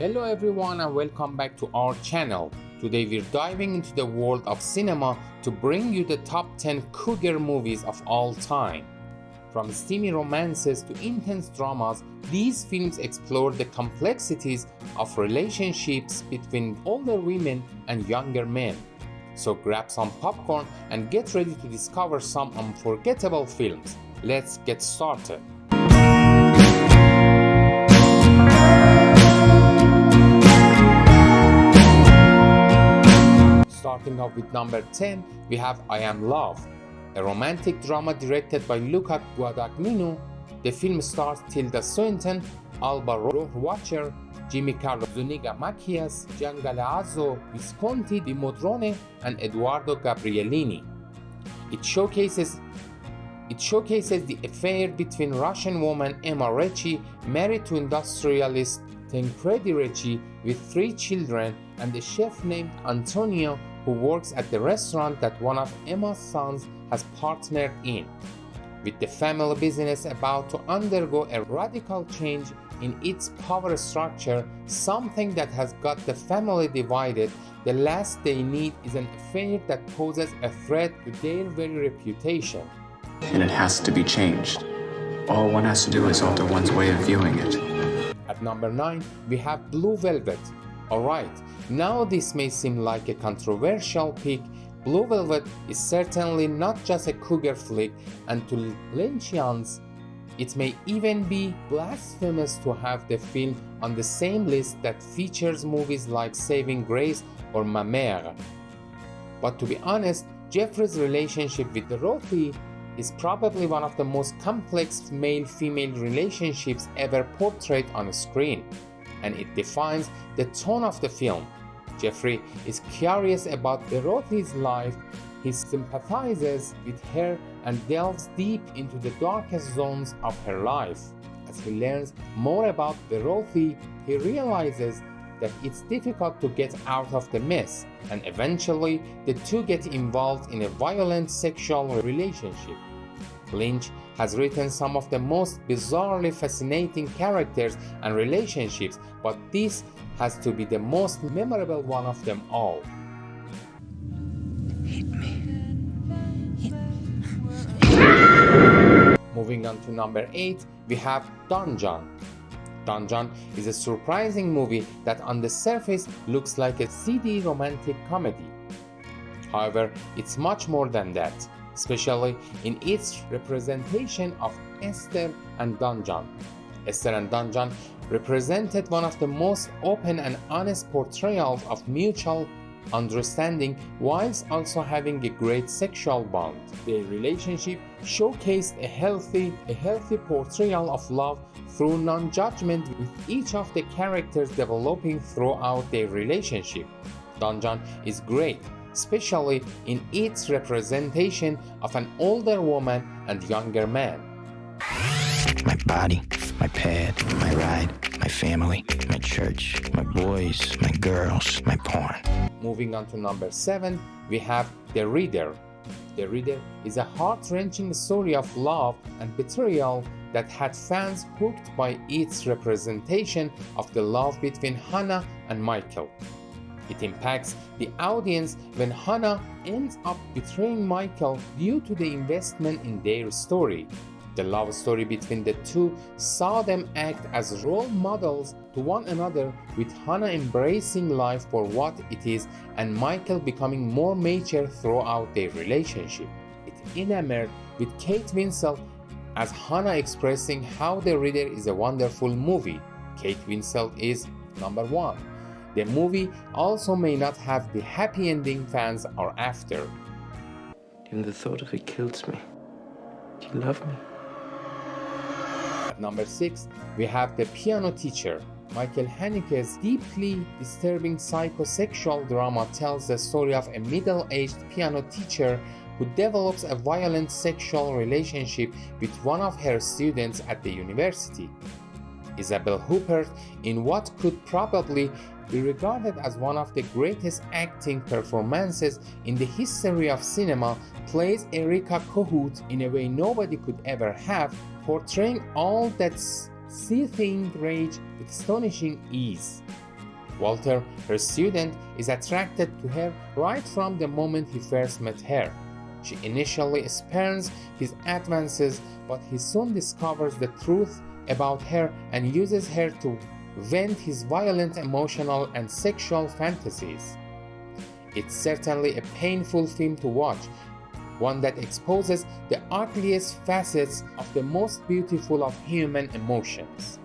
Hello everyone and welcome back to our channel. Today we're diving into the world of cinema to bring you the top 10 cougar movies of all time. From steamy romances to intense dramas, these films explore the complexities of relationships between older women and younger men. So grab some popcorn and get ready to discover some unforgettable films. Let's get started. Starting off with number 10, we have I Am Love, a romantic drama directed by Luca Guadagnino. The film stars Tilda Swinton, Alba Rohrwacher, Jimmy Carlo Zuniga Macchias, Gian Galeazzo Visconti di Modrone, and Eduardo Gabriellini. It showcases the affair between Russian woman Emma Recchi, married to industrialist Tancredi Recchi with 3 children, and a chef named Antonio who works at the restaurant that one of Emma's sons has partnered in. With the family business about to undergo a radical change in its power structure, something that has got the family divided, the last they need is an affair that poses a threat to their very reputation. And it has to be changed. All one has to do is alter one's way of viewing it. At number 9, we have Blue Velvet. Alright, now this may seem like a controversial pick. Blue Velvet is certainly not just a cougar flick, and to Lynchians, it may even be blasphemous to have the film on the same list that features movies like Saving Grace or Ma Mère. But to be honest, Jeffrey's relationship with Dorothy is probably one of the most complex male-female relationships ever portrayed on screen, and it defines the tone of the film. Jeffrey is curious about Dorothy's life, he sympathizes with her and delves deep into the darkest zones of her life. As he learns more about Dorothy, he realizes that it's difficult to get out of the mess, and eventually the two get involved in a violent sexual relationship. Lynch has written some of the most bizarrely fascinating characters and relationships, but this has to be the most memorable one of them all. Hit me. Moving on to number 8, we have Donon. Donon is a surprising movie that on the surface looks like a seedy romantic comedy. However, it's much more than that, especially in its representation of Esther and Donon. Esther and Donon represented one of the most open and honest portrayals of mutual understanding whilst also having a great sexual bond. Their relationship showcased a healthy portrayal of love through non-judgment, with each of the characters developing throughout their relationship. Donon is great, especially in its representation of an older woman and younger man. My body, my pad, my ride, my family, my church, my boys, my girls, my porn. Moving on to number 7, we have The Reader. The Reader is a heart-wrenching story of love and betrayal that had fans hooked by its representation of the love between Hannah and Michael. It impacts the audience when Hannah ends up betraying Michael due to the investment in their story. The love story between the two saw them act as role models to one another, with Hannah embracing life for what it is and Michael becoming more mature throughout their relationship. It enamored with Kate Winslet as Hannah expressing how The Reader is a wonderful movie. Kate Winslet is number 1. The movie also may not have the happy ending fans are after. Even the thought of it kills me. Do you love me? At number 6, we have The Piano Teacher. Michael Haneke's deeply disturbing psychosexual drama tells the story of a middle-aged piano teacher who develops a violent sexual relationship with one of her students at the university. Isabelle Huppert, in what could probably be regarded as one of the greatest acting performances in the history of cinema, plays Erika Kohut in a way nobody could ever have, portraying all that seething rage with astonishing ease. Walter, her student, is attracted to her right from the moment he first met her. She initially spurns his advances, but he soon discovers the truth about her and uses her to vent his violent emotional and sexual fantasies. It's certainly a painful film to watch, one that exposes the ugliest facets of the most beautiful of human emotions.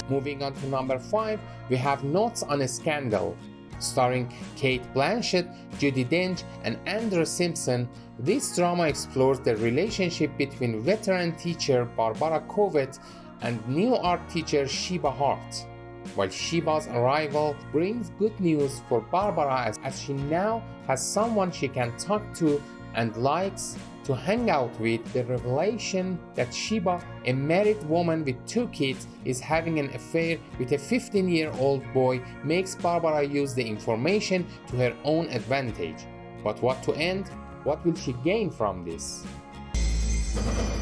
Moving on to number 5, we have Notes on a Scandal. Starring Kate Blanchett, Judi Dench, and Andrew Simpson, this drama explores the relationship between veteran teacher Barbara Covet and new art teacher Sheba Hart. While Sheba's arrival brings good news for Barbara as she now has someone she can talk to and likes to hang out with, the revelation that Sheba, a married woman with 2 kids, is having an affair with a 15-year-old boy makes Barbara use the information to her own advantage. But what to end? What will she gain from this?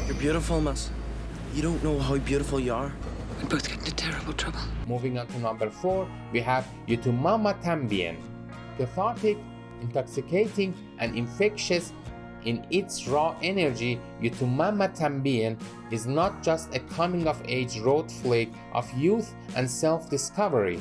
You're beautiful, miss. You don't know how beautiful you are. We both get into terrible trouble. Moving on to number 4, we have You Tu Mama Tambien. Cathartic, intoxicating, and infectious in its raw energy, You Tu Mama Tambien is not just a coming-of-age road flick of youth and self-discovery,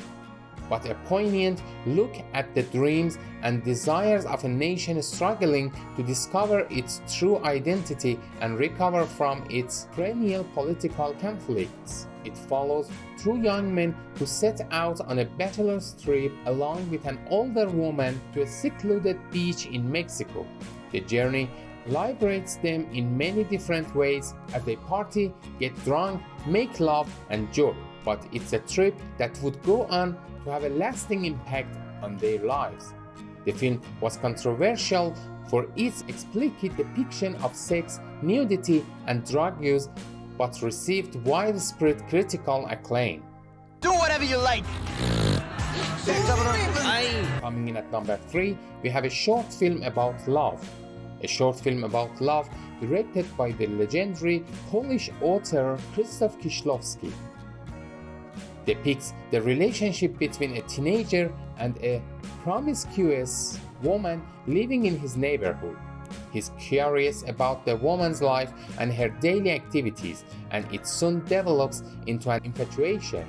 but a poignant look at the dreams and desires of a nation struggling to discover its true identity and recover from its perennial political conflicts. It follows 2 young men who set out on a bachelor's trip along with an older woman to a secluded beach in Mexico. The journey liberates them in many different ways as they party, get drunk, make love, and joke, but it's a trip that would go on to have a lasting impact on their lives. The film was controversial for its explicit depiction of sex, nudity, and drug use, but received widespread critical acclaim. Do whatever you like. Coming in at number 3, we have a short film about love. A short film about love directed by the legendary Polish author Krzysztof Kieślowski. Depicts the relationship between a teenager and a promiscuous woman living in his neighborhood. He's curious about the woman's life and her daily activities, and it soon develops into an infatuation.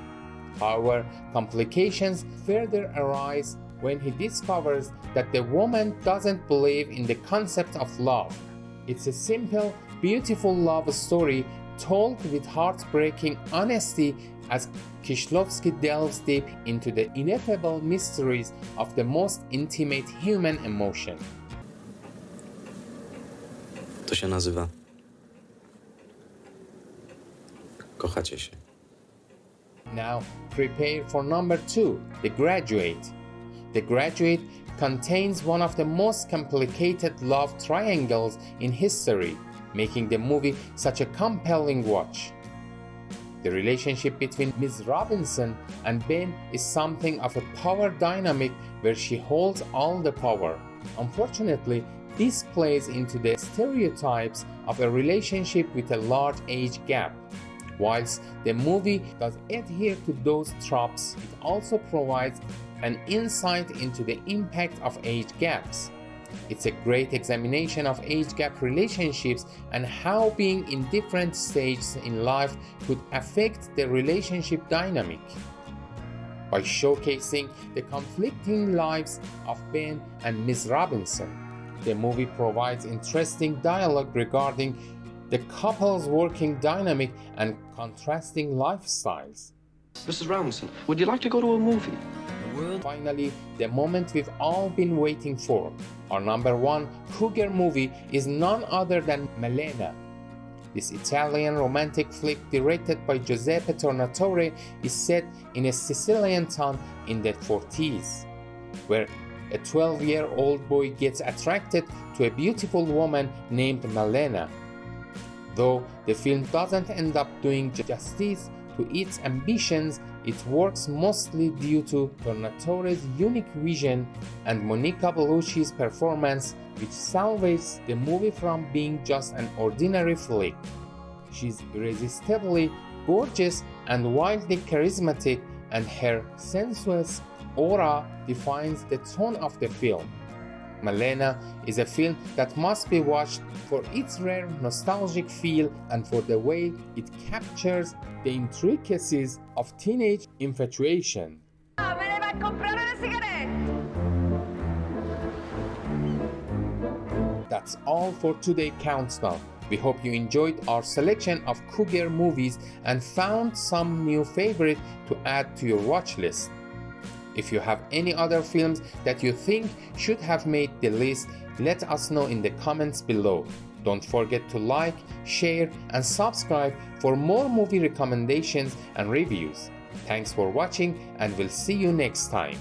However, complications further arise when he discovers that the woman doesn't believe in the concept of love. It's a simple, beautiful love story told with heartbreaking honesty as Kieślowski delves deep into the ineffable mysteries of the most intimate human emotion. To się nazywa kochacie się. Now, prepare for number 2, The Graduate. The Graduate contains one of the most complicated love triangles in history, making the movie such a compelling watch. The relationship between Ms. Robinson and Ben is something of a power dynamic where she holds all the power. Unfortunately, this plays into the stereotypes of a relationship with a large age gap. Whilst the movie does adhere to those tropes, it also provides an insight into the impact of age gaps. It's a great examination of age gap relationships and how being in different stages in life could affect the relationship dynamic. By showcasing the conflicting lives of Ben and Ms. Robinson, the movie provides interesting dialogue regarding the couple's working dynamic and contrasting lifestyles. Mrs. Robinson, would you like to go to a movie? Finally, the moment we've all been waiting for. Our number 1 cougar movie is none other than Melena. This Italian romantic flick directed by Giuseppe Tornatore is set in a Sicilian town in the 40s, where a 12-year-old boy gets attracted to a beautiful woman named Melena. Though the film doesn't end up doing justice to its ambitions, it works mostly due to Tornatore's unique vision and Monica Bellucci's performance, which salvages the movie from being just an ordinary flick. She's irresistibly gorgeous and wildly charismatic, and her sensuous aura defines the tone of the film. Melena is a film that must be watched for its rare nostalgic feel and for the way it captures the intricacies of teenage infatuation. That's all for today Countdown. We hope you enjoyed our selection of cougar movies and found some new favorite to add to your watch list. If you have any other films that you think should have made the list, let us know in the comments below. Don't forget to like, share, and subscribe for more movie recommendations and reviews. Thanks for watching, and we'll see you next time.